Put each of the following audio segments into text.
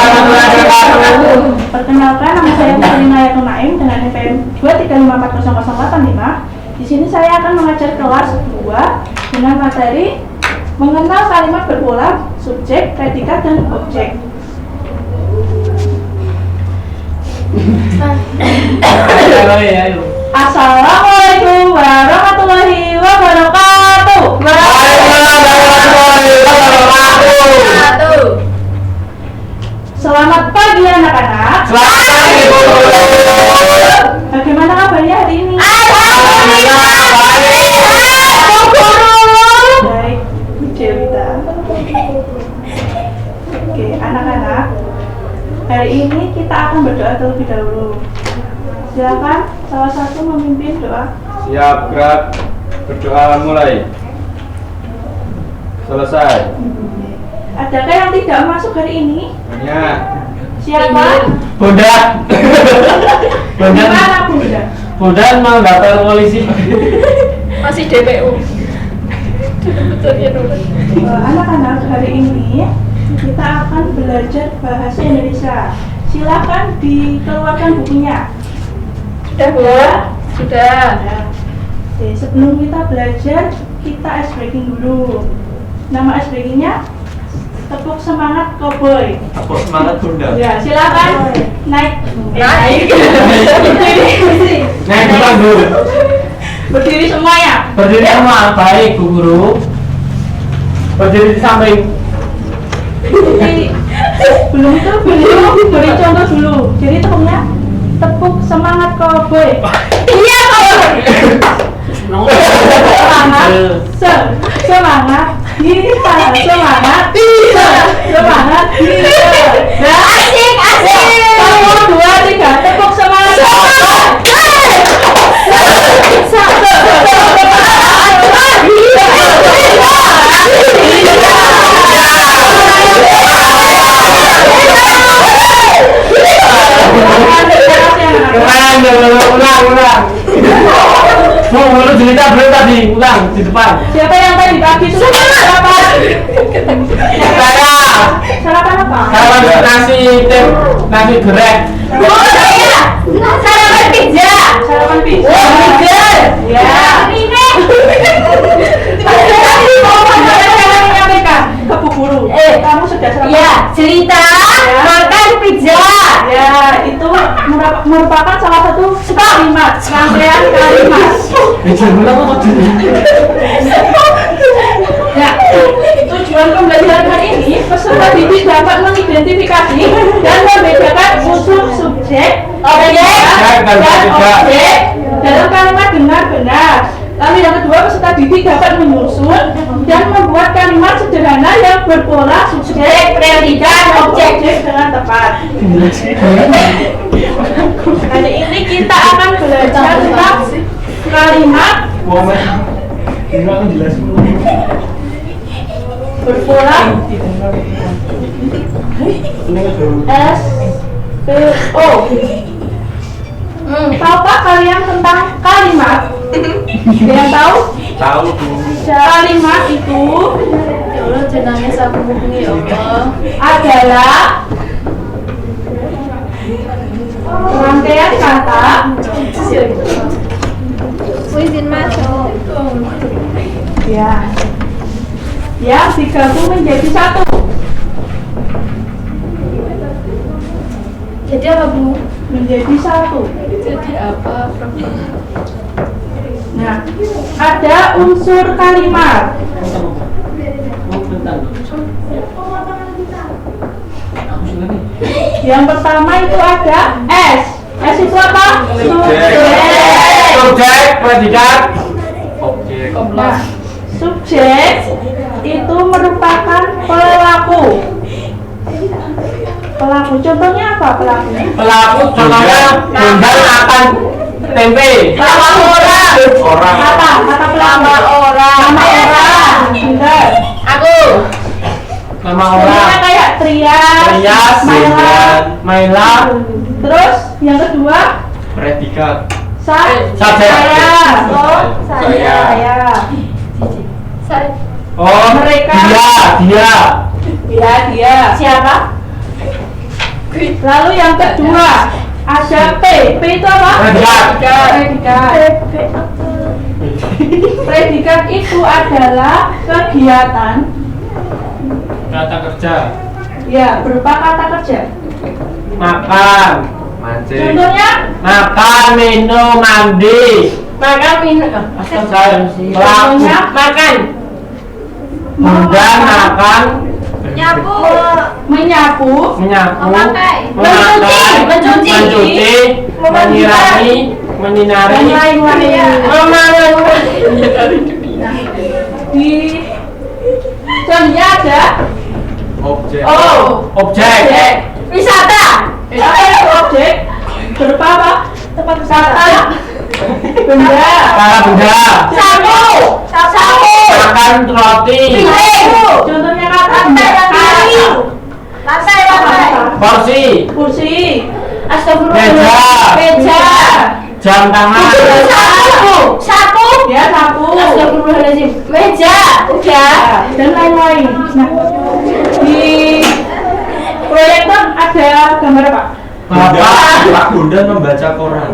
warahmatullahi wabarakatuh. Perkenalkan, nama saya Putri Nayatul Naim dengan NPM 2354008. Di sini saya akan mengajar kelas 2 dengan materi mengenal kalimat berpola, subjek, predikat, dan objek. Assalamualaikum warahmatullahi wabarakatuh. Selamat pagi anak-anak. Selamat pagi Bu. Bagaimana kabarnya hari ini? Alhamdulillah baik. Baik, Bu Dewita. Oke, anak-anak. Hari ini kita akan berdoa terlebih dahulu. Silakan salah satu memimpin doa. Siap, gerak, berdoa mulai. Selesai. Adakah yang tidak masuk hari ini? Banyak. Siapa? Bunda. Gimana Bunda? Bunda mau daftar polisi. Masih DPU. Anak-anak, hari ini kita akan belajar bahasa Indonesia. Silakan dikeluarkan bukunya. Sudah Bu? Sudah. Oke, sebelum kita belajar, kita ice breaking dulu. Nama ice breakingnya tepuk semangat cowboy. Tepuk semangat Bunda. Ya, silakan naik. Naik. Berdiri. Naik ke panggung. Berdiri semuanya. Berdiri sama, baik Bu Guru. Berdiri di samping. Jadi, belum itu beri contoh dulu. Jadi tepuknya tepuk semangat cowboy. Iya cowboy. Semangat, semangat, kita semangat, semangat, kita. Asik. 1, 2, 3, tepuk semangat. Ulang. Mau ngurus cerita belum tadi? Ulang di depan. Siapa yang tadi pagi itu? Sarapan. Saya. Sarapan apa? Sarapan nasi goreng. Oh saya. Sarapan pizza. Sarapan pizza. Oh pizza. Ya. Ini. Ke Bu Guru. Kamu sudah sarapan? Ya cerita makan pizza. Ya, itu merupakan salah satu kalimat, rangkaian kalimat. Ya, tujuan pembelajaran hari ini, peserta didik dapat mengidentifikasi dan membedakan unsur subjek, objek, dan objek dalam kalimat dengan benar. Lalu yang kedua, peserta didik dapat menyusun dan membuat kalimat sederhana yang berpola subjek, predikat, objek dengan tepat. Hari ini kita akan belajar tentang kalimat berpola S P O. Tahukah kalian tentang kalimat? Ada yang tahu? Tahu Bu. Kalimat itu Ya Allah jenangnya sapu hubungi ya Allah. adalah rangkaian kata Izin masuk. ya yang digabung menjadi satu. Jadi apa Bu? Menjadi satu. Jadi apa? Nah, ada unsur kalimat. Yang pertama itu ada S. S itu apa? Subjek, predikat, objek. Nah, subjek itu merupakan pelaku. Pelaku, contohnya apa pelaku? Pelaku contohnya Bunda makan tempe. Nama orang. Orang. Apa? Kata pelaku. Nama orang. Nama orang. Benar. Aku. Nama Contohnya orang. kayak Trias, Trias, Maila. Maila. Terus yang kedua Predikat. Saya. Oh, Saya. Saya. Oh, Mereka. dia. Ya, dia. Siapa? Lalu yang kedua ada P. P itu apa? Predikat. Predikat itu adalah kegiatan Kata kerja. ya berupa kata kerja. Makan. Mancing. Contohnya Makan, minum, mandi. makan minum. Contohnya makan. Kemudian makan, Nyapu. Menyapu. menyapu, Memakai. memakai, Mencuci. mencuci, menyirami, menyinari, Dan lain-lain. Di contohnya ada Objek. objek, wisata. Apa itu objek? Berupa apa? Tempat wisata. Benda. para benda, Sapu. makan roti, Contohnya kata kali. porsi, Kursi. Meja. Meja. jam tangan, Sapu. Ya, sapu. Meja. Udah. Dan lain-lain. Nah, di proyektor ada gambar apa? Pak Bunda membaca koran.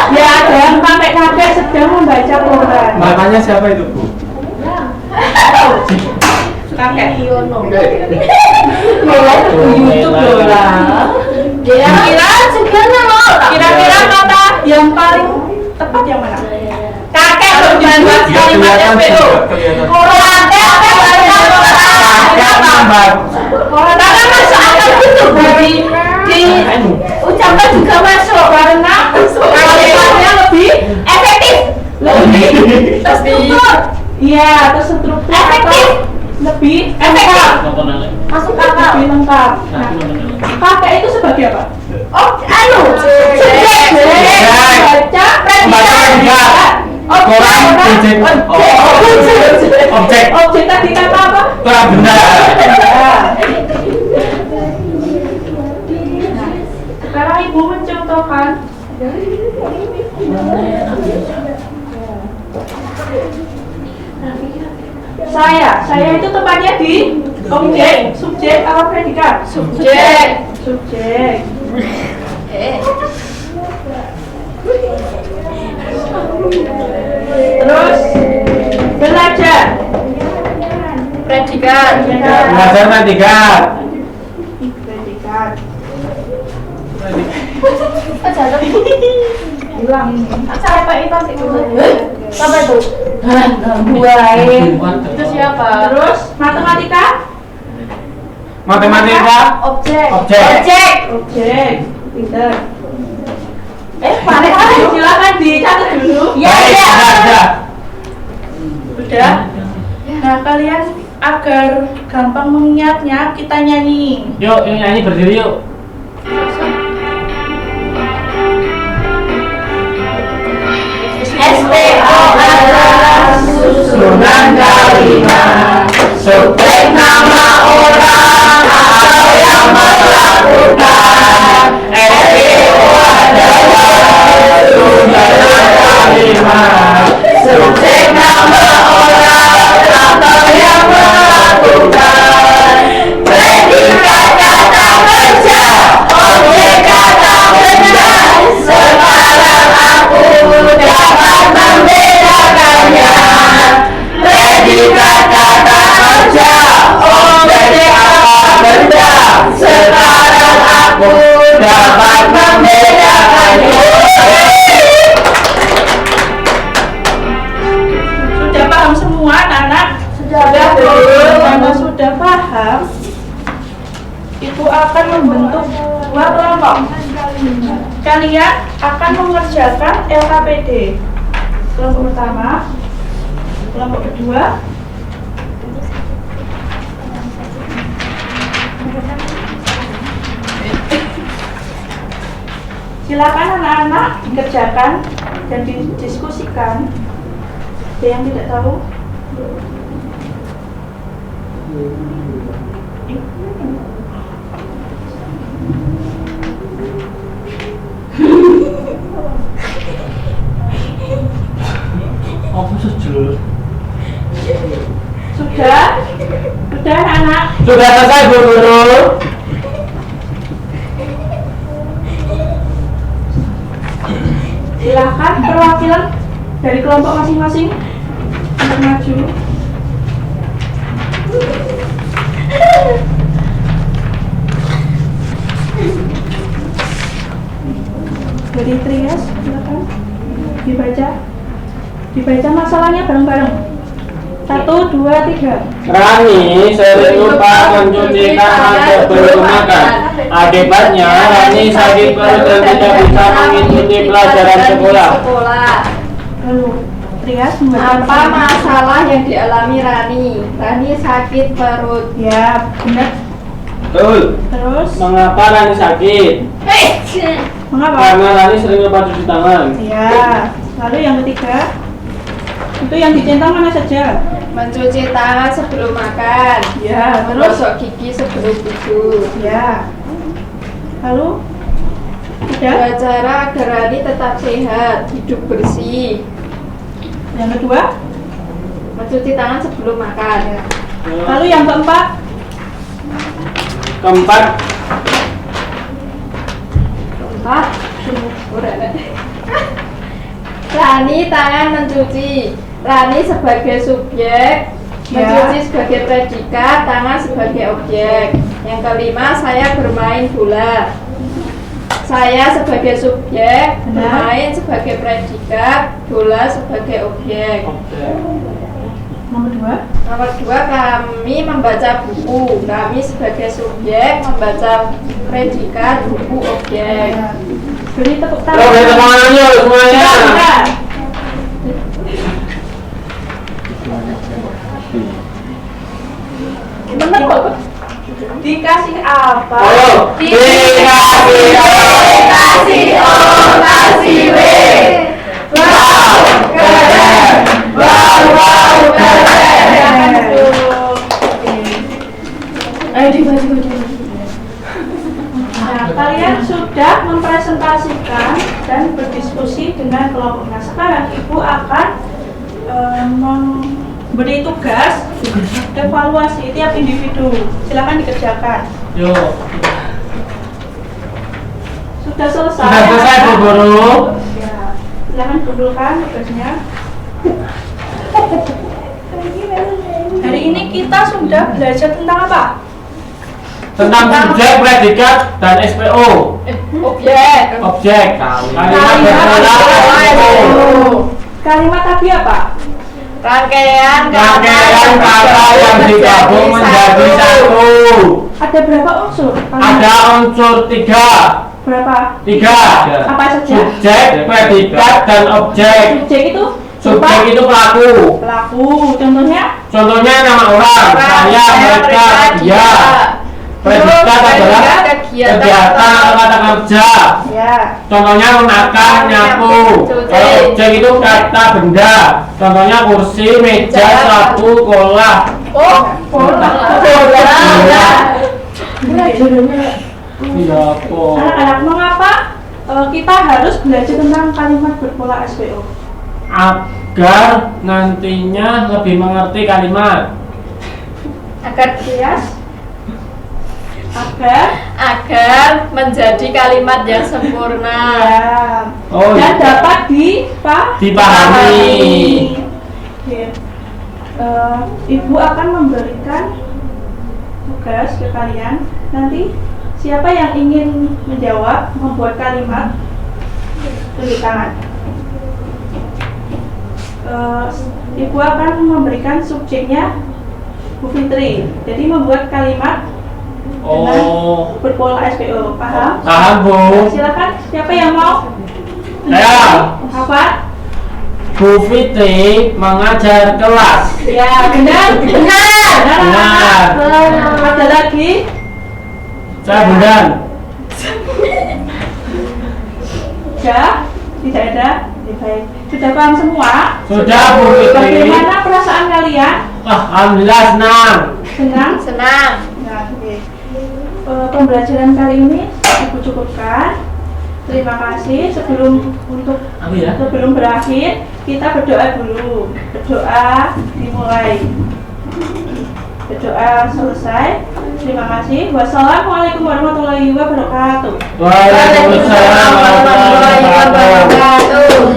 Ya, ada yang kakek-kakek sedang membaca koran. Makanya siapa itu, Bu? Kakek. YouTube lah. Kira-kira kata yang paling tepat yang mana? Kakek berjumlah kalimat SPO. Koran. Koran masuk akal betul di ucapan juga masuk karena kalimatnya lebih efektif, lebih terstruktur. Iya, terstruktur. Efektif. Lebih efektif. Masuk akal. Lebih lengkap. Nah, kakek itu sebagai apa? Subjek. Baca predikat. koran, objek, Objek tadi kata apa? para benda. Sekarang ibu mencontohkan. Saya itu tempatnya di objek, subjek apa predikat? Subjek. Terus belajar. Predikat. Belajar predikat. Predikat. Hilang. Siapa itu sih? Siapa itu? Itu siapa? Terus matematika. Matematika, Objek. Objek. Pinter. Silakan dicatat dulu. baik, sudah. Udah. Nah, kalian agar gampang mengingatnya, kita nyanyi. Yuk, yang nyanyi berdiri yuk. SPO adalah Susunan kalimat, subjek nama orang atau yang melakukan. SPO adalah susunan kalimat, subjek nama orang atau yang melakukan. Predikat kata kerja, objek kata benda. Sekarang aku dapat membedakannya. Predikat kata kerja, objek kata benda. Sekarang aku dapat membedakannya. Sudah paham semua anak-anak? Karena sudah paham, Ibu akan membentuk dua kelompok. Kalian akan mengerjakan LKPD. Kelompok pertama, kelompok kedua. Silakan anak-anak dikerjakan dan didiskusikan. Ada yang tidak tahu? Apa sejauh? Sudah? Sudah anak-anak? Sudah selesai Bu Guru. Silakan perwakilan dari kelompok masing-masing untuk maju. Dari Trias, silakan dibaca masalahnya bareng-bareng. 1, 2, 3. Rani sering lupa mencuci tangan sebelum makan. Akibatnya Rani sakit perut dan tidak bisa mengikuti pelajaran sekolah. Lalu Trias Apa masalah yang dialami Rani? Rani sakit perut. Ya, benar. Betul. Terus Mengapa Rani sakit? mengapa? Karena Rani sering lupa cuci tangan. Ya. Lalu yang ketiga, itu yang dicentang mana saja? Mencuci tangan sebelum makan. Ya. Terus Menggosok gigi sebelum tidur. ya. Lalu ada Dua cara agar Rani tetap sehat, hidup bersih. yang kedua. Mencuci tangan sebelum makan. Lalu yang keempat. Keempat, Keempat, Rani tangan mencuci. Rani sebagai subjek, mencuci sebagai predikat, tangan sebagai objek. Yang kelima, saya bermain bola. Saya sebagai subjek, bermain sebagai predikat, bola sebagai objek. Nomor dua. Nomor 2, kami membaca buku. Kami sebagai subjek membaca predikat, buku, objek. Beri tepuk Terus beri tepuk tangan. tangan yuk semuanya. Sebentar. Bener kok. Dikasih apa? Ayo, dikasih O, Kasih O, kasih W. wow, keren, wow, keren. Ayo dibaca. Nah, kalian sudah mempresentasikan dan berdiskusi dengan kelompoknya. Sekarang Ibu akan memberi tugas evaluasi tiap individu. Silakan dikerjakan. Yuk, Sudah selesai. sudah selesai Bu Guru. Ya, silakan kumpulkan tugasnya. Hari ini kita sudah belajar tentang apa? Tentang subjek, predikat, dan SPO. Objek. Objek. Kalimat Kalimat berpola SPO. Kalimat tadi apa? Rangkaian Rangkaian kata yang digabung menjadi satu. Ada berapa unsur? Ada unsur 3. Berapa? 3. Apa saja? Subjek, predikat, dan objek. Subjek itu Subjek itu pelaku. pelaku. Contohnya? Contohnya nama orang, saya, mereka, dia. Predikat adalah kegiatan atau kata kerja. Ya. Contohnya memakan, nyapu. Kalau objek itu kata benda. Contohnya kursi, meja, sapu, kolah. Bola. Iya, kok. Anak-anak, mengapa kita harus belajar tentang kalimat berpola SPO? Agar nantinya lebih mengerti kalimat. Agar bias. agar menjadi kalimat yang sempurna. Ya. Oh, Dan iya. dapat Dipahami. Oke. Ibu akan memberikan tugas ke kalian. Nanti siapa yang ingin menjawab, membuat kalimat, tunjuk tangan. Ibu akan memberikan subjeknya Bu Fitri. Jadi membuat kalimat dengan berpola SPO. Paham? Paham, Bu. Silakan. Siapa yang mau? Saya. Apa? Bu Fitri mengajar kelas. Ya, benar. Benar. Ada lagi? Saya Bundan. Sudah? Tidak ada? Ya, baik. Sudah paham semua? Sudah, Bu Fitri. Bagaimana perasaan kalian? Alhamdulillah senang. Senang? Senang. Nah, oke. Pembelajaran kali ini Ibu cukupkan. Terima kasih. Sebelum berakhir, kita berdoa dulu. Berdoa dimulai. Berdoa selesai, Terima kasih. Wassalamualaikum warahmatullahi wabarakatuh. Waalaikumsalam warahmatullahi wabarakatuh.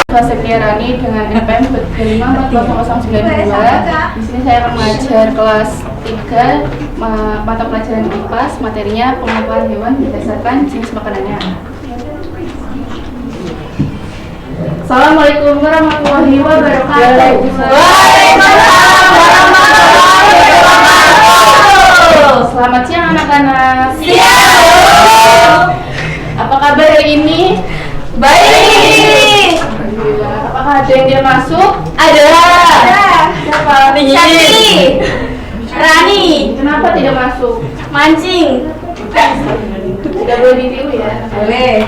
Saya Septiarani dengan NPM 454092. Di sini saya akan mengajar kelas 3 mata pelajaran IPAS, materinya pengolahan hewan berdasarkan jenis makanannya. Assalamualaikum warahmatullahi wabarakatuh. Waalaikumsalam warahmatullahi wabarakatuh. Selamat siang anak-anak. Siang. Apa kabar hari ini? Baik. Alhamdulillah. Apakah ada yang tidak masuk? Ada. Siapa? Syakri. Rani. Kenapa tidak masuk? Mancing. Tidak boleh ditiru ya. Boleh.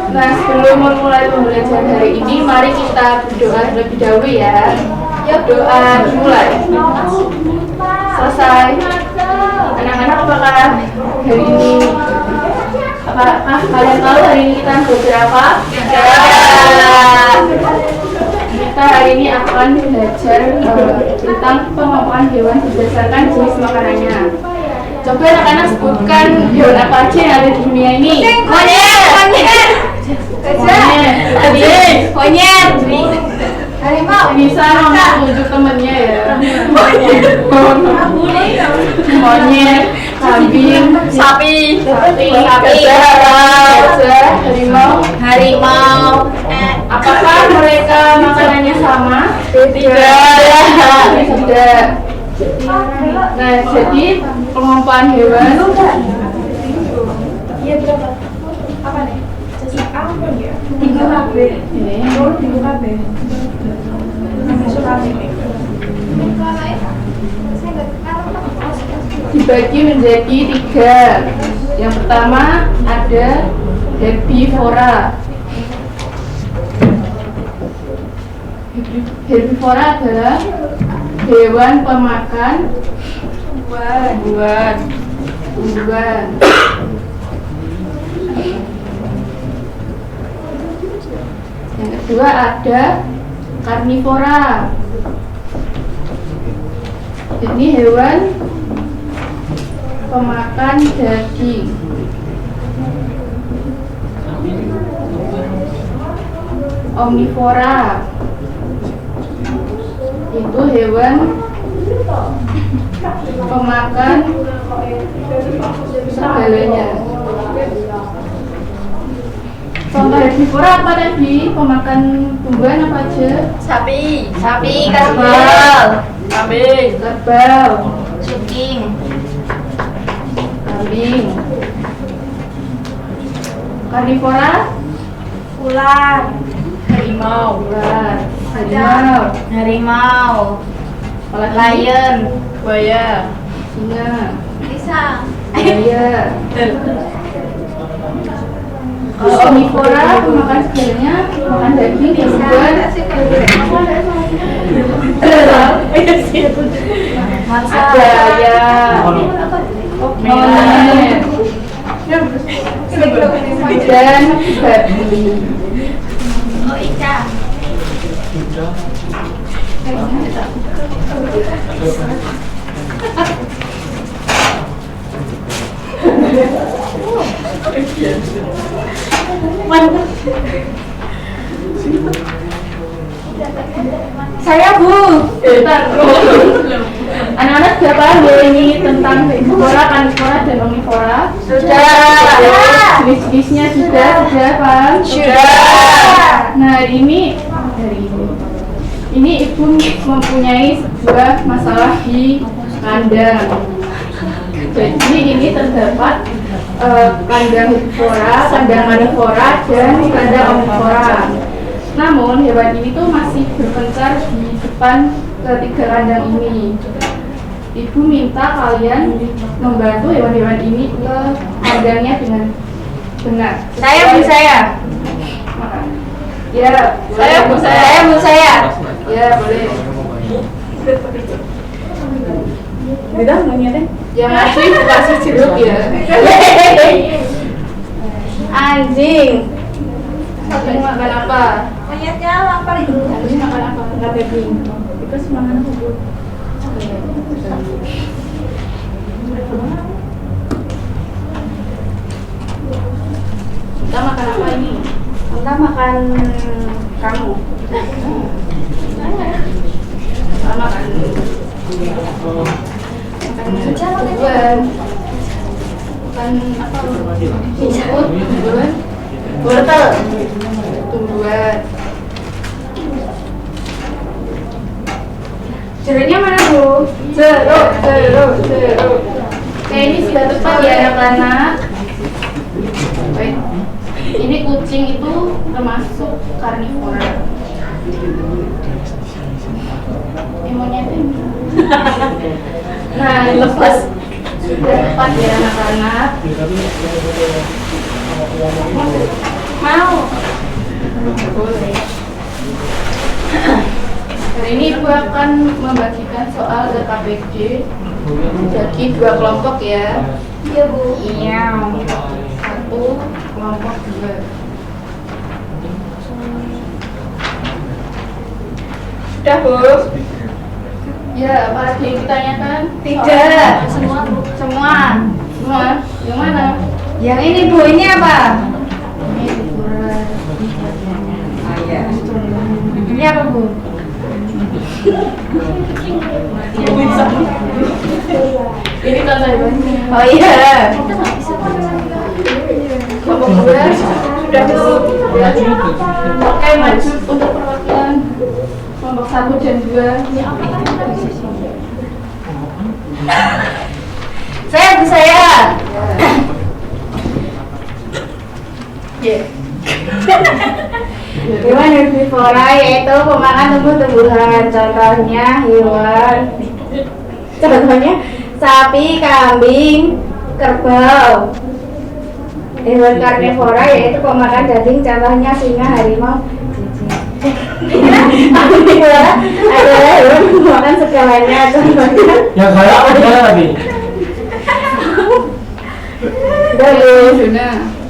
Nah, sebelum memulai pembelajaran hari ini, mari kita berdoa terlebih dahulu ya. Yuk, doa dimulai. Selesai. Anak-anak, apakah hari ini, apakah kalian tahu hari ini kita belajar apa? Kita hari ini akan belajar tentang pengelompokan hewan berdasarkan jenis makanannya. Coba anak-anak sebutkan hewan apa aja yang ada di dunia ini. Monyet. Monyet. Monyet. Harimau. Bisa menunjuk temennya ya. Monyet, kambing, Sapi. gajah, harimau. Apakah mereka makanannya sama? Tidak. Nah, jadi pengelompokan hewan dibagi menjadi 3. Yang pertama ada herbivora. Herbivora adalah hewan pemakan tumbuhan. Yang kedua ada karnivora. Ini hewan pemakan daging. Omnivora itu hewan pemakan segalanya. Contoh herbivora apa tadi? Pemakan tumbuhan apa aja? Sapi. Kerbau. Kambing. Kerbau, Kucing. kambing. Karnivora, Ular. Harimau. ular, harimau, Harimau. apalagi? Lion. Buaya. Singa, Pisang. buaya. Kalau omnivora makan segalanya, makan daging, tumbuhan, ada ayam, monyet, dan babi. Oh, ikan. Saya Bu. Anak-anak sudah paham ya ini tentang herbivora, karnivora, dan omnivora? Sudah. Jenis-jenisnya sudah paham? Sudah. Nah, ini ibu mempunyai sebuah masalah di kandang. Jadi ini terdapat kandang herbivora, kandang karnivora, dan kandang omnivora. Namun hewan ini tuh masih berpencar di depan ketiga kandang ini. Ibu minta kalian membantu hewan-hewan ini ke kandangnya dengan benar. Saya Bu saya. Ya, Saya Bu saya. Ya, boleh. Beda monyetnya. Yang ngasih kasih jeruk ya. Anjing. Kamu makan apa? Monyetnya lapar itu. Anjing makan apa? Enggak daging. Itu semangat apa, Bu? Kita makan apa ini? Kita makan kamu. Kita makan tumbuhan. Makan apa? Tumbuhan. Wortel. Tumbuhan. Jeruknya mana Bu? Jeruk. Oke, ini sudah tepat ya anak-anak. Baik. Ini kucing itu termasuk karnivora. Monyet ini. Nah, lepas sudah tepat ya anak-anak. Mau. Boleh. Hari ini Ibu akan membagikan soal KPJ. Jadi 2 kelompok ya. Iya Bu. Iya. 1 kelompok 2. Sudah Bu. Ya, apa lagi yang ditanyakan? Tidak. Semua. Semua. Yang mana? Yang ini Bu, ini apa? Ini liburan. Iya. Ini apa Bu? Ini contoh hebatnya. Oh iya. Kelompok 2 sudah Bu. Oke, maju untuk perwakilan kelompok 1 dan 2. Saya. Ya. Hewan herbivora yaitu pemakan tumbuh-tumbuhan. Contohnya sapi, kambing, kerbau. Hewan karnivora yaitu pemakan daging. Contohnya singa, harimau. Karnivora adalah hewan pemakan segalanya. Contohnya Yang kayak apa jalan lagi?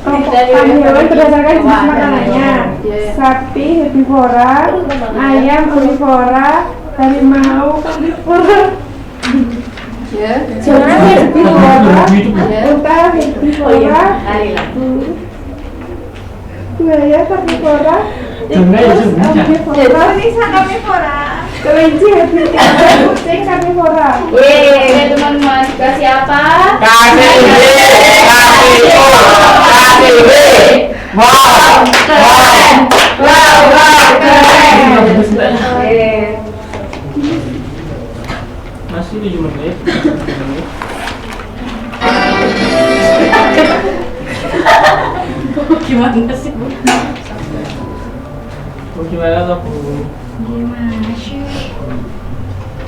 Hewan berdasarkan jenis makanannya. Sapi herbivora, ayam omnivora, harimau karnivora, Ya. jangan herbivora, Ya. unta herbivora, buaya karnivora, tikus omnivora, kelinci herbivora, kucing karnivora. Oke, teman-teman, dikasih apa? Kasih wow, Keren. masih 7 menit. Gimana sih, Bu? Gimana tuh Bu?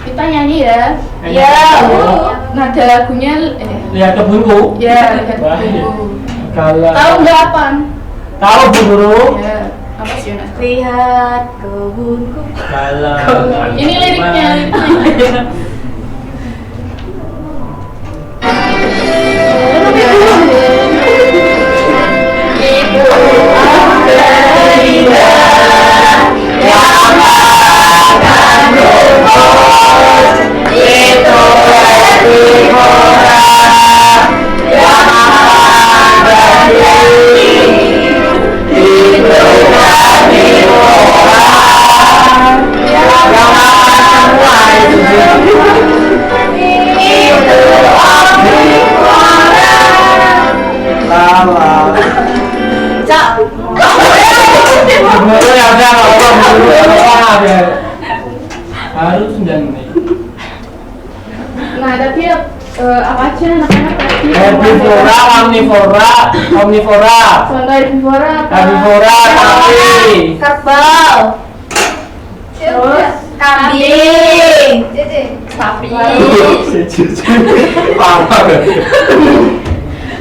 Kita nyanyi ya. Iya. Nada lagunya Lihat kebunku. ya, lihat Baik. dulu. Kalau Tahu nggak apa? tahu Bu Guru. Ya, apa sih Yunus? Lihat kebunku. Kalau Ini liriknya. Itu ada indah yang akan rumus. Itu herbivora yang abadi. Itu karnivora yang itu omnivora. lala. Cak. Guru ya udah nggak apa-apa, guru nggak apa-apa ya. Harus 9 menit. Nah, tapi apa aja anak-anak tadi? Herbivora, omnivora, Contoh herbivora apa? herbivora, sapi, Kerbau. Terus kambing. Sapi. Paham ya?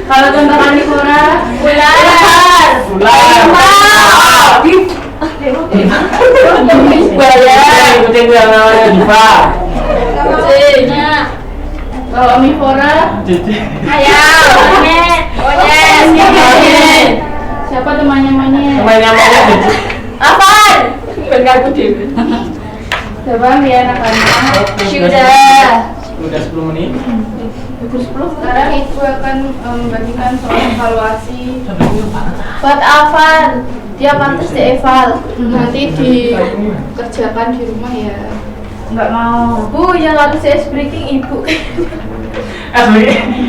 Kalau contoh karnivora, Ular. Ular, Buaya. ikutin gue yang namanya Diva. Kucingnya. kalau omnivora, Cici. Ayam. Monyet. siapa temannya monyet? Namanya Cici. Apaan? Enggak aku dewi. Coba ya anak-anak. Udah 10 menit. Sekarang ibu akan membagikan soal evaluasi. Buat Afan, dia pantas dieval. Nanti dikerjakan di rumah ya. Enggak mau. Bu, yang harus saya breaking ibu.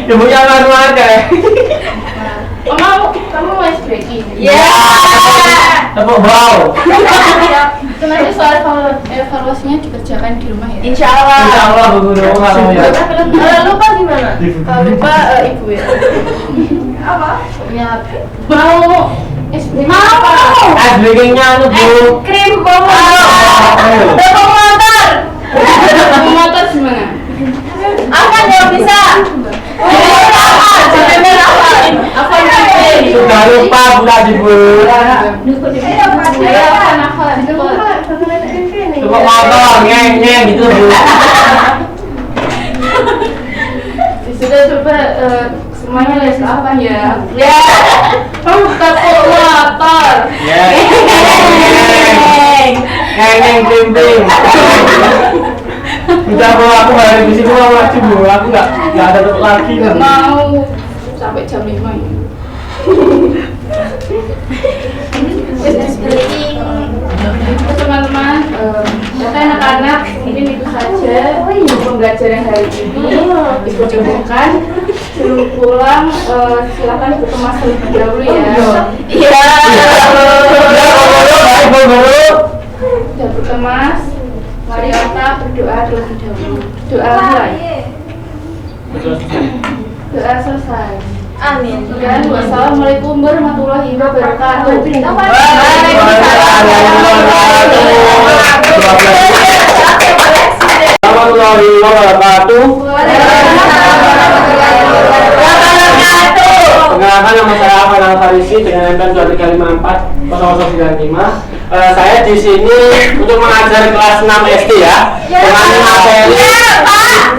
Ibu yang baru aja. Oh, kamu mau ice breaking? Ya. Tepuk bau. Nanti soal evaluasinya dikerjakan di rumah ya. Insya Allah. Insya Allah Bu Guru. Lupa gimana? Kalau lupa ibu ya. Apa? Ya, mau ice breaking? Mau. Es breakingnya anu Bu. Krim mau. Ayo. Bapak motor. Mau motor gimana? Afan yang bisa. Apa yang Sudah lupa Bu tadi Bu. Ayo, apa? Tepuk motor, ngeng gitu Bu. Sudah coba semuanya les apa ya? Ya. Tepuk motor. Ya. Ngeng ting. Udah Bu, aku balik di sini mau lagi Bu. Aku nggak ada tepuk lagi. Nggak mau sampai jam 5 ya. Teman-teman, kata anak-anak mungkin itu saja pembelajaran hari ini. Ibu cukupkan. Sebelum pulang, silakan ibu kemas terlebih dahulu ya. Iya. Baik Bu Guru. Sudah berkemas. Mari kita berdoa terlebih dahulu. Doa mulai. Doa selesai. Amin. Dan wassalamualaikum warahmatullahi wabarakatuh. Warahmatullahi wabarakatuh. Perkenalkan, nama saya Afan Al-Farisi dengan NPM 2354095. Saya di sini untuk mengajar kelas 6 SD ya.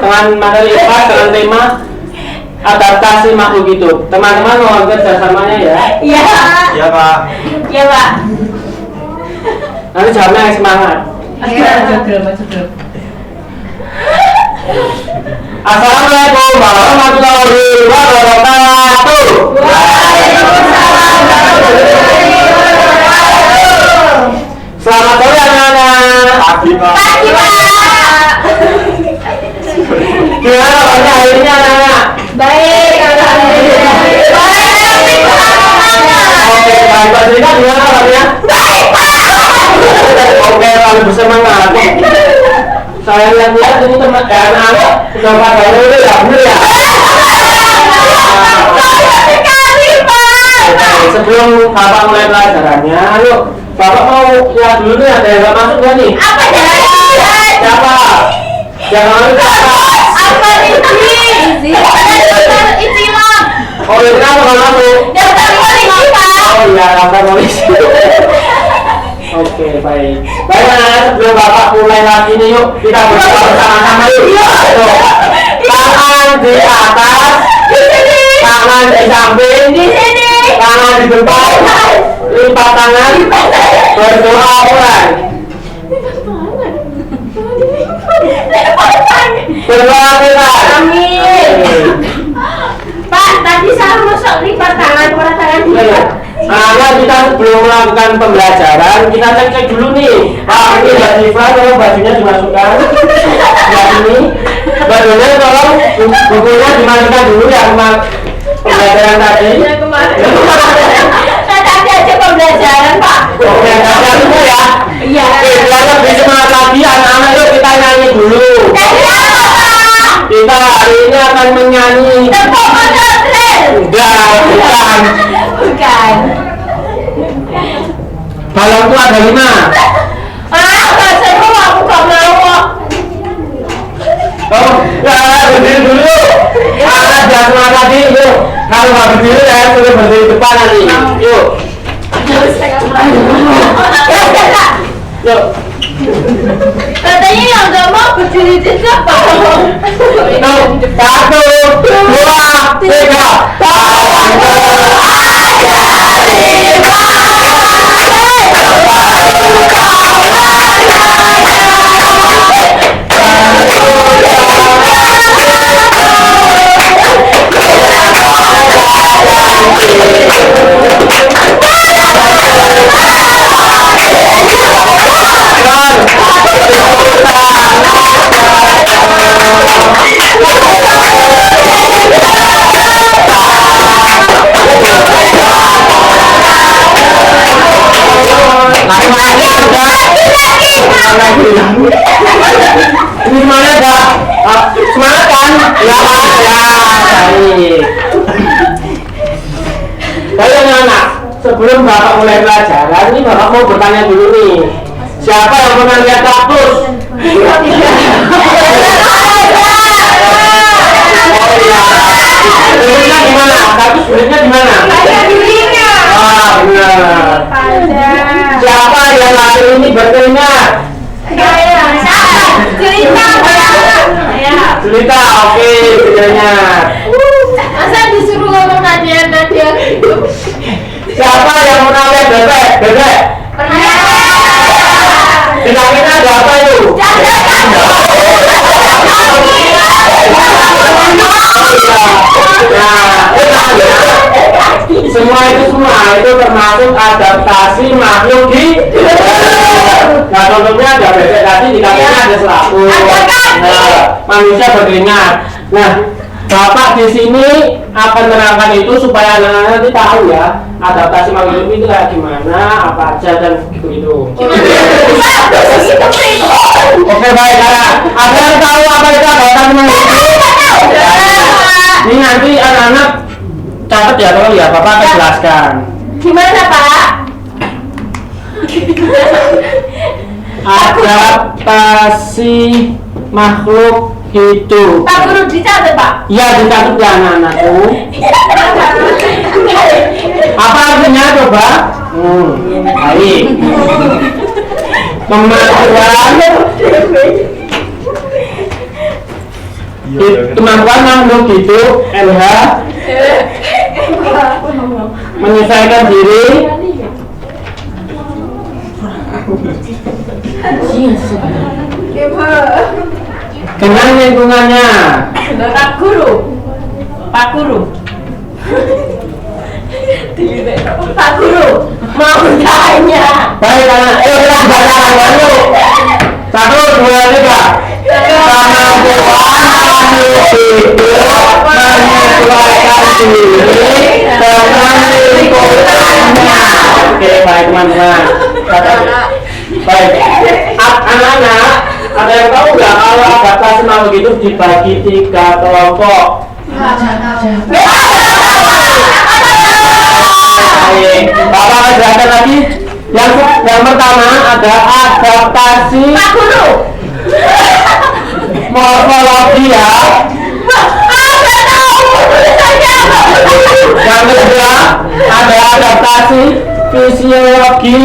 Dengan materi IPA dengan tema adaptasi makhluk hidup. Teman-teman mau kerjasamanya ya? Iya. Iya Pak. Iya, Pak. Nanti jawabnya yang semangat. Assalamualaikum warahmatullahi wabarakatuh. Selamat sore anak-anak. Pagi Pak. Pagi, Pak. Gimana kabarnya hari ini anak-anak? Baik, alhamdulillah. Oke, baik Pak. Cerita gimana kabarnya? Baik, Pak. Oke, lalu bersemangat. Saya lihat-lihat ini teman anak-anak sudah pada dulu ya, bener ya? Sekali, Pak. Oke, sebelum Bapak mulai pelajarannya, ayo Bapak mau lihat dulu nih ada yang nggak masuk nggak nih? Apa jalan? Siapa? Yang nggak masuk siapa? Apa izin? Izin, Pak. Oh, ini kenapa nggak masuk? Daftar polisi, Pak. Oh iya, daftar polisi. Oke, baik. Baik, anak-anak, sebelum Bapak mulai lagi nih, yuk kita berdoa bersama-sama yuk. Yuk. Tangan di atas, tangan di samping, Di sini. tangan di depan, lipat tangan, berdoa mulai. Berdoa kita. Amin. Pak, tadi saya masuk lipat tangan, para tangan Iya. Nah, kita sebelum melakukan pembelajaran, kita cek dulu nih. Pak, ini Mbak Siva, tolong bajunya dimasukkan. Ya ini, bajunya tolong bukunya dimasukkan dulu ya pembelajaran tadi. Tadi aja pembelajaran, Pak. Pembelajaran dulu ya. Iya. Biar lebih semangat lagi, anak-anak yuk kita nyanyi dulu. Kita hari ini akan menyanyi. Tepuk tangan, Tren. Enggak, bukan. Bukan. Balonku ada 5. Nggak seru, aku nggak mau. Oh, ya, berdiri dulu. Jangan semangat lagi, yuk. Kalau nggak berdiri, ya sudah berdiri depan nanti. Yuk. Yuk. Katanya yang nggak mau berdiri di depan. Yuk. 1, 2, 3. sebelum Bapak mulai pelajaran, ini Bapak mau bertanya dulu nih. Siapa yang pernah lihat kaktus? Oh iya. Kulitnya di mana? Kaktus kulitnya di mana? Ah, benar. Siapa yang hari ini berkeringat? Cerita, oke, berkeringat. Masa disuruh ngomong Nadia gitu? Siapa yang pernah lihat bebek? Bebek? Vitaminnya ada apa itu? Semua itu termasuk adaptasi makhluk hidup. Nah, contohnya ada bebek tadi, di kakinya ada selaput. Nah, manusia berkeringat. Nah, Bapak di sini akan menerangkan itu supaya anak-anak nanti tahu ya adaptasi makhluk hidup itu kayak gimana, apa aja dan gitu-gitu. Oke, baik, ada yang tahu apa itu adaptasi makhluk hidup? Ini nanti anak-anak catat ya, tolong ya, Bapak akan jelaskan. Gimana Pak? Adaptasi makhluk hidup. Pak Guru dicatat Pak. Iya, dicatat ya anak-anakku. Apa artinya coba? Baik. Kemampuan makhluk hidup LH menyesuaikan diri dengan lingkungannya. Pak Guru. Pak Guru. Pak Guru mau tanya. Baik anak, ulang bacaan dulu. 1, 2, 3. Kemampuan makhluk hidup menyesuaikan diri dengan lingkungannya. Oke, baik teman-teman. Baik, anak-anak, ada yang tahu nggak kalau adaptasi makhluk hidup dibagi 3 kelompok? Baik, Bapak akan jelaskan lagi. Yang pertama ada adaptasi morfologi ya. Yang kedua ada adaptasi fisiologi.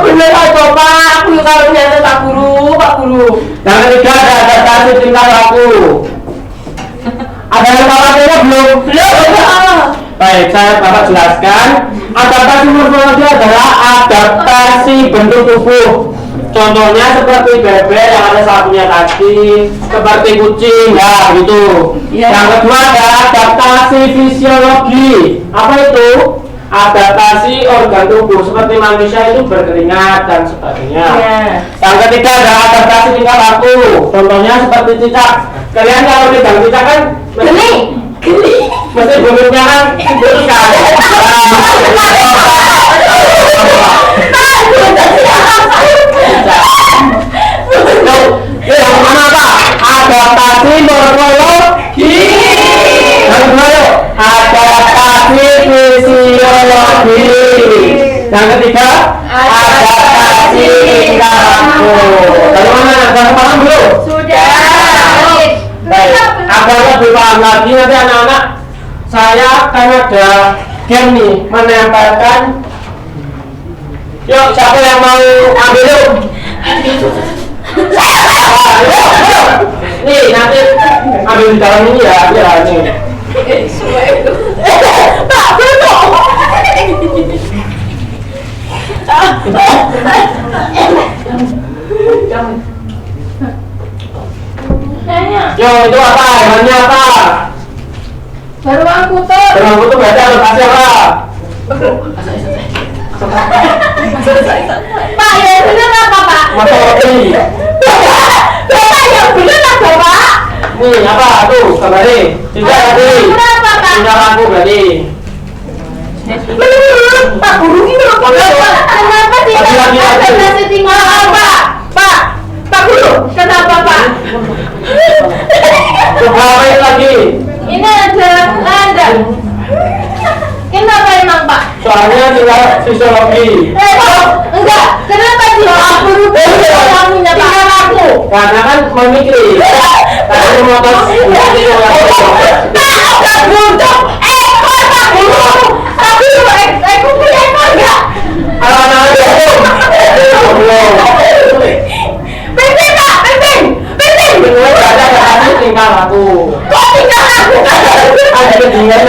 Bener atau Pak? Aku kalau nyata Pak Guru. Yang ketiga ada adaptasi tingkah laku. Ada yang tahu belum? Baik, saya Bapak jelaskan. Adaptasi morfologi adalah adaptasi bentuk tubuh. Contohnya seperti bebek yang ada sapunya tadi, seperti kucing, ya gitu. Yang kedua ada adaptasi fisiologi. Apa itu? Adaptasi organ tubuh seperti manusia itu berkeringat dan sebagainya. Yang ketiga ada adaptasi tingkah laku. Contohnya seperti cicak. Kalian kalau pegang cicak kan geli. Mesti mulutnya kan gitu kan. Yang mana Pak? Adaptasi morfologi. Yang kedua yuk, adaptasi fisiologi. Yang ketiga, adaptasi tingkah laku. Bagaimana? Sudah paham belum? Sudah. Baik, agar lebih paham lagi nanti anak-anak, saya akan ada game nih, menempelkan. Yuk, siapa yang mau ambil yuk? Nih, nanti ambil di dalam ini ya, ya nih. Pak Guru. Yo, itu apa? Hewannya apa? Beruang kutub. Beruang kutub berarti adaptasi apa? Pak yang bener apa Pak? Morfologi. Bapak yang bener apa Pak? Nih, apa? Tuh, gambarin. Tidak tadi. Kenapa Pak? Tingkah laku berarti. Pak Guru ini loh kenapa tidak adaptasi tingkah laku Pak? Pak Guru, kenapa Pak? Coba apa lagi? Ini ada. Kenapa emang Pak? soalnya tinggal fisiologi. Enggak, kenapa dia aku rubah kamu tinggal aku? Karena kan memikir. Karena motor tapi aku punya ekor enggak? anak-anak itu. Pimpin Pak, pimpin. Bener ada hati tinggal aku. Kok tinggal aku? Ada kedinginan.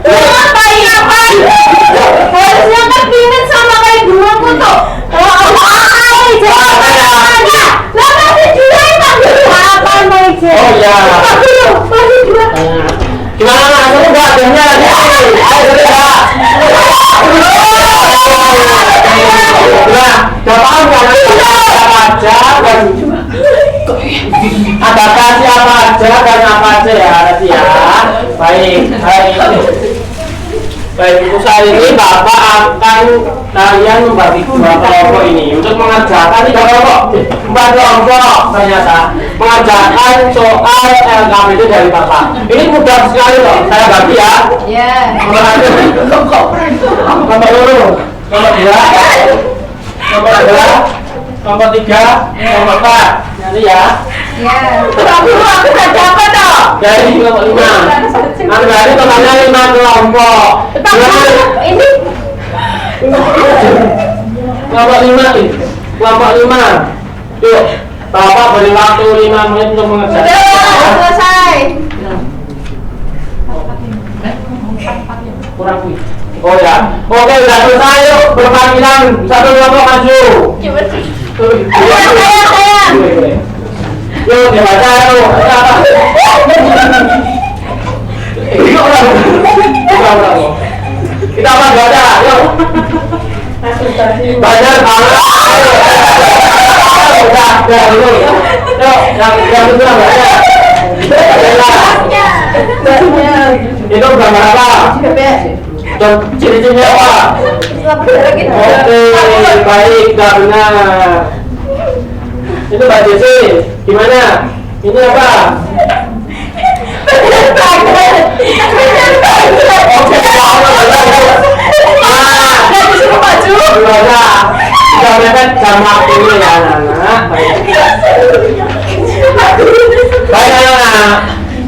Jangan bayi apa? Harusnya kan pingin sama kayak duluku tuh. Oh Allah, jangan. Lah masih juga emang apa Mike? Oh iya. Masih juga. Gimana mas? Aku nggak adanya lagi. Ayo Kak. Nah, gampang kan? Apa aja kan? Adaptasi apa aja dan apa aja ya nanti ya. Baik, usaha ini Bapak akan kalian membagi dua kelompok ini untuk mengerjakan 3 kelompok, 4 kelompok ternyata mengerjakan soal LKPD dari Bapak. Ini mudah sekali loh, saya bagi ya. Ya. Kelompok dulu, kelompok 2, kelompok 3, kelompok 4, nanti ya. Ya. Aku udah dapat dong. Dari kelompok 5. Nanti berarti totalnya 5 kelompok. Ini Kelompok 5 nih. Kelompok 5. Yuk, Bapak beri waktu 5 menit untuk mengerjakan. Udah selesai. Kurang nih. Oh ya. Oke, udah selesai yuk. Berpanggilan satu kelompok maju. saya. Yuk, dibaca yuk. Kita apa baca, yuk. Baca banget. Udah dulu. Yuk, yang kedua baca. Itu gambar apa? Dan ciri-cirinya apa? Oke, baik, gak benar. Itu Mbak Jesse, gimana? Ini apa? Sudah mepet jam waktu ini ya anak-anak. Baik anak-anak.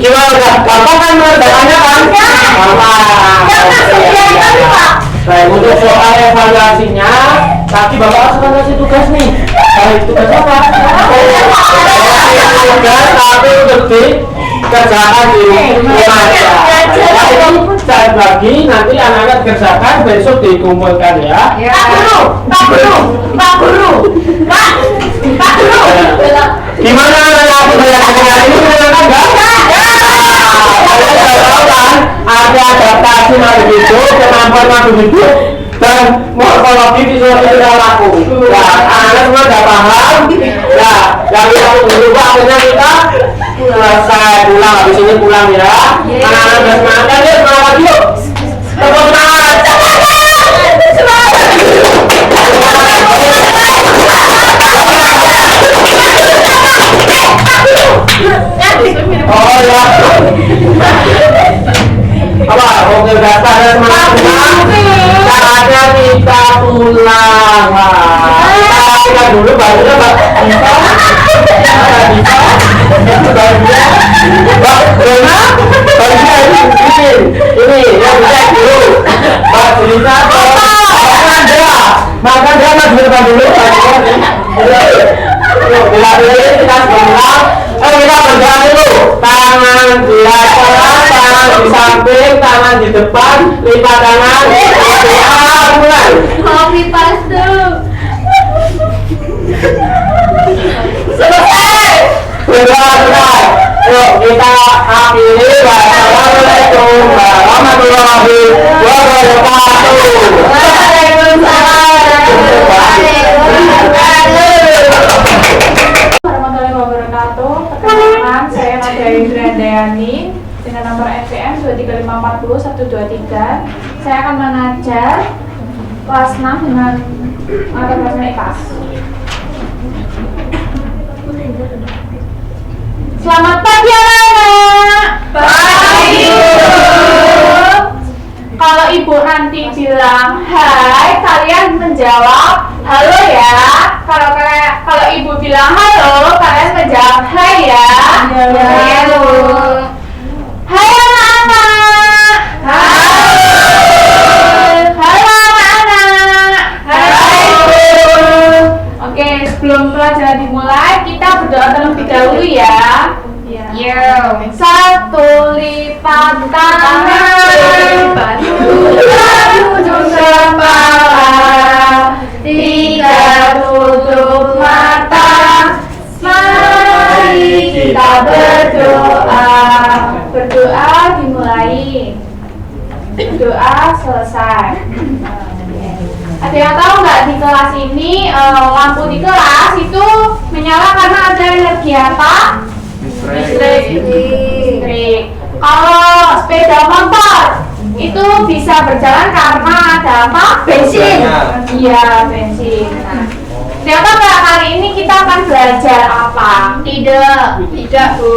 Gimana udah gampang kan mengerjakannya kan? Gampang. Baik, untuk soal evaluasinya tadi Bapak harus kasih tugas nih. Baik, tugas apa? Tugas tapi untuk dikerjakan di rumah aja. Saya bagi nanti anak-anak kerjakan besok dikumpulkan ya. Pak Guru. Gimana anak-anak belajar ini menyenangkan nggak? Kalian tahu kan ada adaptasi madu hidup, kemampuan madu hidup dan morfologi visual perilaku. Nah, anak-anak semua udah paham. Nah, yang kita tunggu akhirnya kita selesai pulang, habis ini pulang ya. Anak-anak udah semangat kan ya, semangat yuk. Tepuk tangan. Oh ya. Apa? Oke, udah pada semangat semua. Saatnya kita pulang. Kita dulu barunya Mbak Diva. Mbak Dona, barunya ini yang dicek dulu. Mbak Julita, makan dia mas depan dulu. Bila kita sebentar. Kita bergerak dulu. Tangan di atas, tangan di samping, tangan di depan, lipat tangan. Mulai. Kopi pastu. Selesai. Benar. Yuk kita akhiri. Wassalamualaikum warahmatullahi wabarakatuh. Warahmatullahi wabarakatuh. Perkenalkan, saya Nadia Indriandayani dengan nomor NPM 23540-123. Saya akan mengajar kelas 6 dengan mata pelajaran IPAS. Selamat pagi anak-anak. Pagi. Kalau Ibu nanti bilang hai, kalian menjawab halo ya. Kalau ibu bilang halo, kalian menjawab hai ya. Halo. Hai anak-anak. Hai. Halo anak-anak. Hai. Oke, sebelum pelajaran dimulai, kita berdoa terlebih dahulu ya. Satu lipat tangan, ujung kepala, tiga tutup mata. Mari kita berdoa. Berdoa dimulai. Doa selesai. Ada yang tahu nggak di kelas ini lampu di kelas itu menyala karena ada energi apa? Listrik. Kalau sepeda motor itu bisa berjalan karena ada apa? Bensin. Iya, bensin. Nah, ternyata nggak kali ini kita akan belajar apa? Tidak Bu.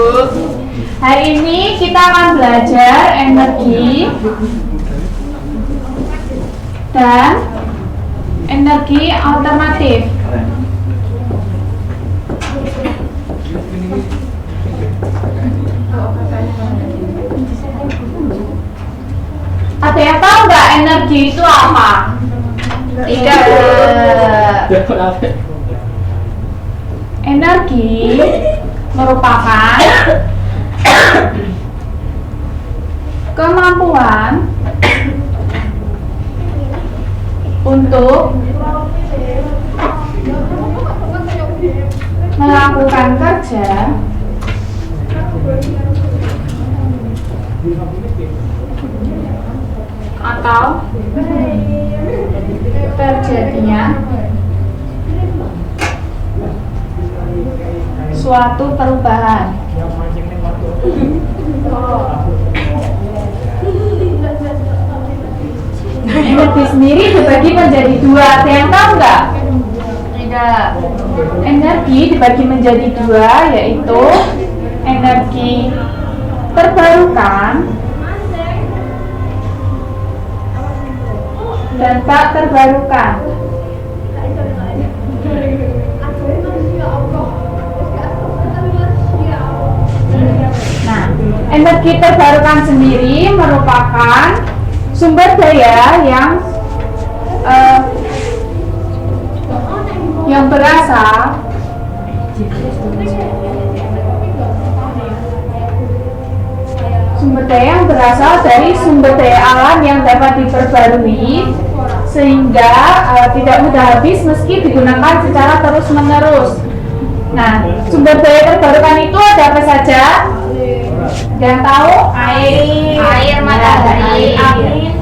Hari ini kita akan belajar energi dan energi alternatif. Ada yang tahu nggak energi itu apa? Tidak. Energi merupakan kemampuan untuk melakukan kerja atau terjadinya suatu perubahan. Energi sendiri dibagi menjadi dua. Ada yang tahu nggak? Tidak. Energi dibagi menjadi dua, yaitu energi terbarukan dan tak terbarukan. Nah, energi terbarukan sendiri merupakan sumber daya yang berasal dari sumber daya alam yang dapat diperbarui sehingga tidak mudah habis meski digunakan secara terus-menerus. Nah, sumber daya terbarukan itu ada apa saja? Yang tahu? Air, matahari, angin,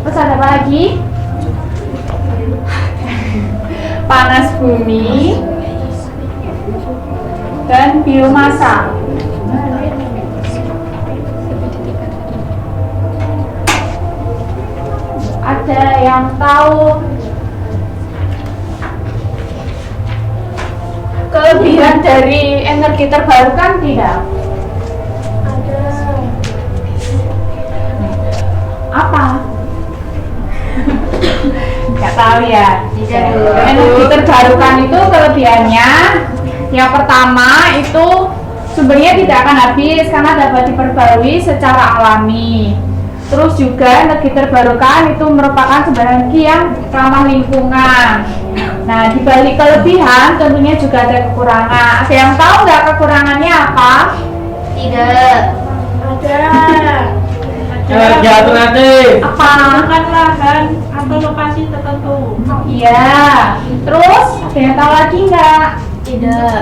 terus ada apa lagi? Panas bumi dan biomasa. Ada yang tahu kelebihan dari energi terbarukan tidak? Ada. Apa? Nggak tahu ya. Energi terbarukan itu kelebihannya yang pertama itu sumbernya tidak akan habis karena dapat diperbarui secara alami. Terus juga energi terbarukan itu merupakan sumber energi yang ramah lingkungan. Nah, di balik kelebihan tentunya juga ada kekurangan. Ada yang tahu nggak kekurangannya apa? Tidak. Ada. Energi alternatif. Apa? Bukan lahan atau lokasi tertentu. Iya. Terus ada yang tahu lagi nggak? Tidak.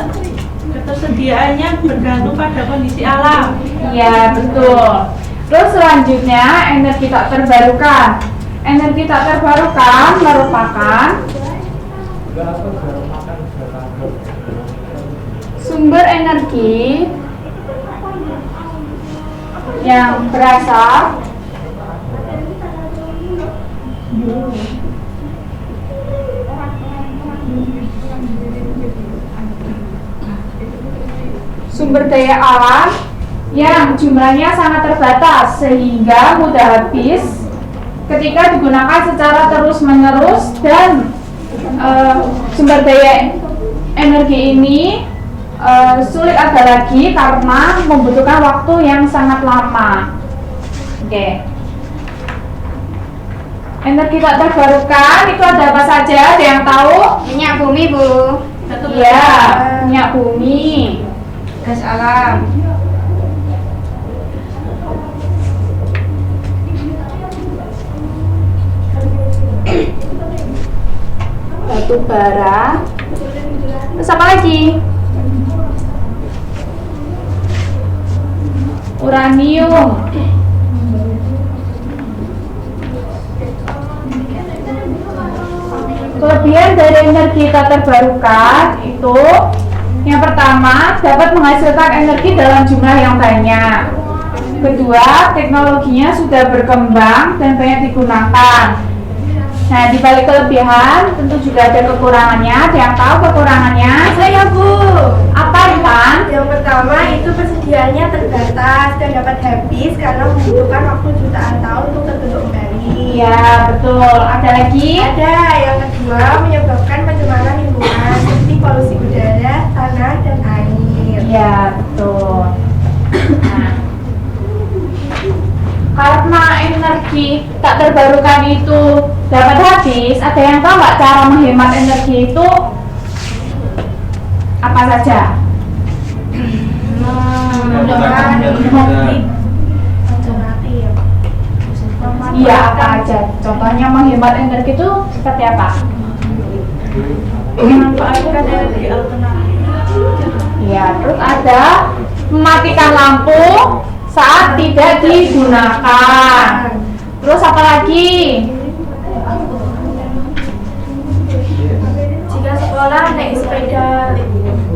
Ketersediaannya bergantung pada kondisi alam. Iya, betul. Terus selanjutnya energi tak terbarukan. Energi tak terbarukan merupakan sumber energi yang berasal sumber daya alam yang jumlahnya sangat terbatas sehingga mudah habis ketika digunakan secara terus-menerus, dan sumber daya energi ini sulit ada lagi karena membutuhkan waktu yang sangat lama. Oke. Energi tak terbarukan itu ada apa saja? Ada yang tahu? Minyak bumi, Bu. Iya, minyak bumi, Gas alam. batu bara, terus apa lagi? Uranium. Kelebihan dari energi tak terbarukan itu yang pertama dapat menghasilkan energi dalam jumlah yang banyak. Kedua, teknologinya sudah berkembang dan banyak digunakan. Nah, di balik kelebihan tentu juga ada kekurangannya. Ada yang tahu kekurangannya? Saya, Bu. Apa, Intan? Yang pertama itu persediaannya terbatas dan dapat habis karena membutuhkan waktu jutaan tahun untuk terbentuk kembali. Iya, betul. Ada lagi? Ada. Yang kedua, menyebabkan pencemaran lingkungan seperti polusi udara, tanah, dan air. Iya, betul. Nah, karena energi tak terbarukan itu dapat habis, ada yang tahu nggak cara menghemat energi itu apa saja? Iya, apa aja? Contohnya menghemat energi itu seperti apa? Memanfaatkan energi alternatif. Iya, terus ada mematikan lampu saat tidak digunakan. Terus apa lagi? Jika sekolah naik sepeda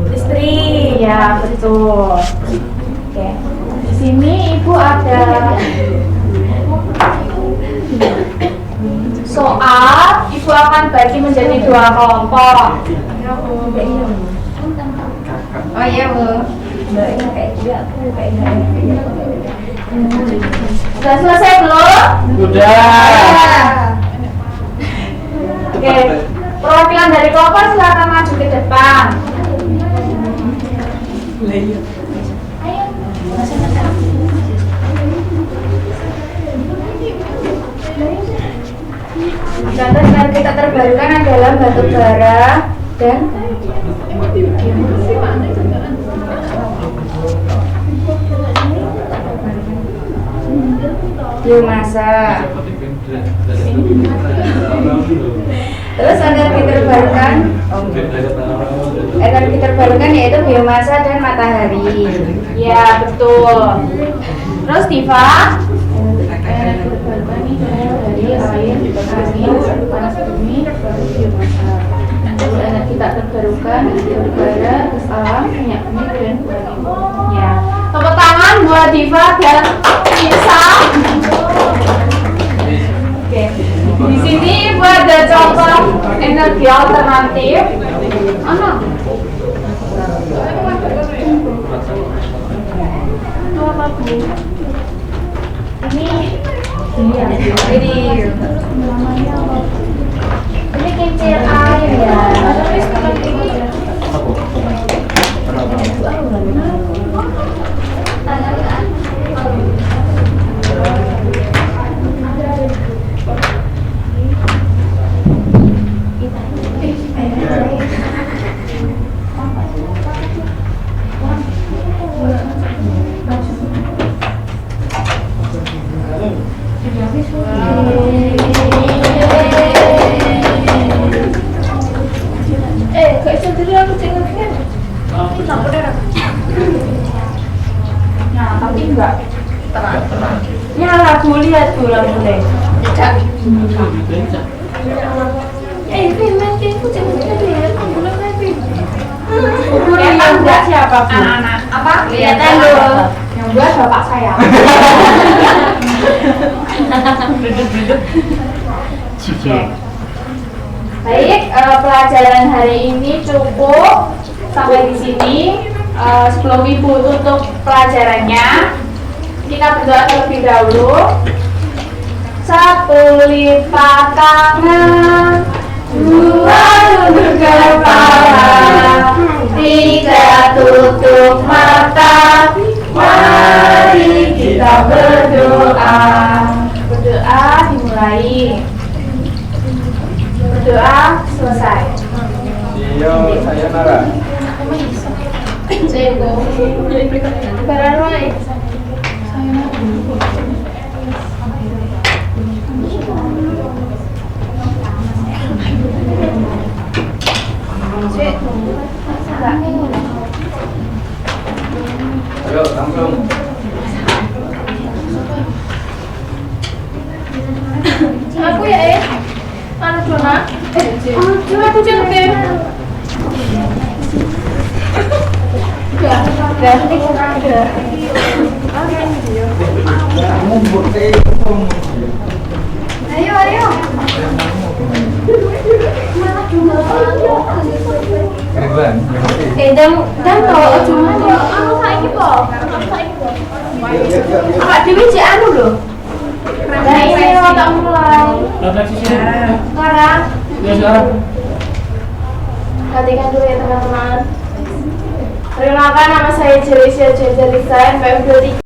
listrik. Iya, betul. Oke. Di sini Ibu ada soal. Ibu akan bagi menjadi 2 kelompok. Oh iya, Bu. Sudah selesai belum? Udah. Oke. Perwakilan dari kelompok silakan maju ke depan. Contoh energi tak terbarukan adalah batu bara dan biomasa. Terus energi terbarukan yaitu biomasa dan matahari. Ya, betul. Terus Diva? Energi terbarukan ini dari air, angin, panas bumi, baru biomasa. Terus energi tak terbarukan, batu bara, gas alam, minyak bumi, dan uranium. Ya. Tepuk tangan buat Diva dan Nisa. Oke. Di sini Ibu ada contoh energi alternatif. Itu apa, Bu? Ini kincir air ya. Nah, tapi enggak. Ya lagu lihat tuh lampunya. Yang buat siapa, Bu? Anak-anak. Apa? Kelihatan loh. Yang buat bapak saya. Oke. Baik, pelajaran hari ini cukup sampai di sini. Sebelum Ibu tutup pelajarannya, kita berdoa terlebih dahulu. Satu lipat tangan, dua tunduk kepala, tiga tutup mata. Mari kita berdoa. Berdoa dimulai. Berdoa selesai. Iya, saya Nara. Baran wae. Ayo, langsung. Aku ya anu Dona. Cuma aku cantik. Ayo. Dan kalau cuma anu saiki po. Awak dhewe cek anu lho. Nah, ini tak mulai. Sekarang. Ya sekarang. Perhatikan dulu ya teman-teman. Perkenalkan, nama saya Jelisia Jenja Desain, PM23.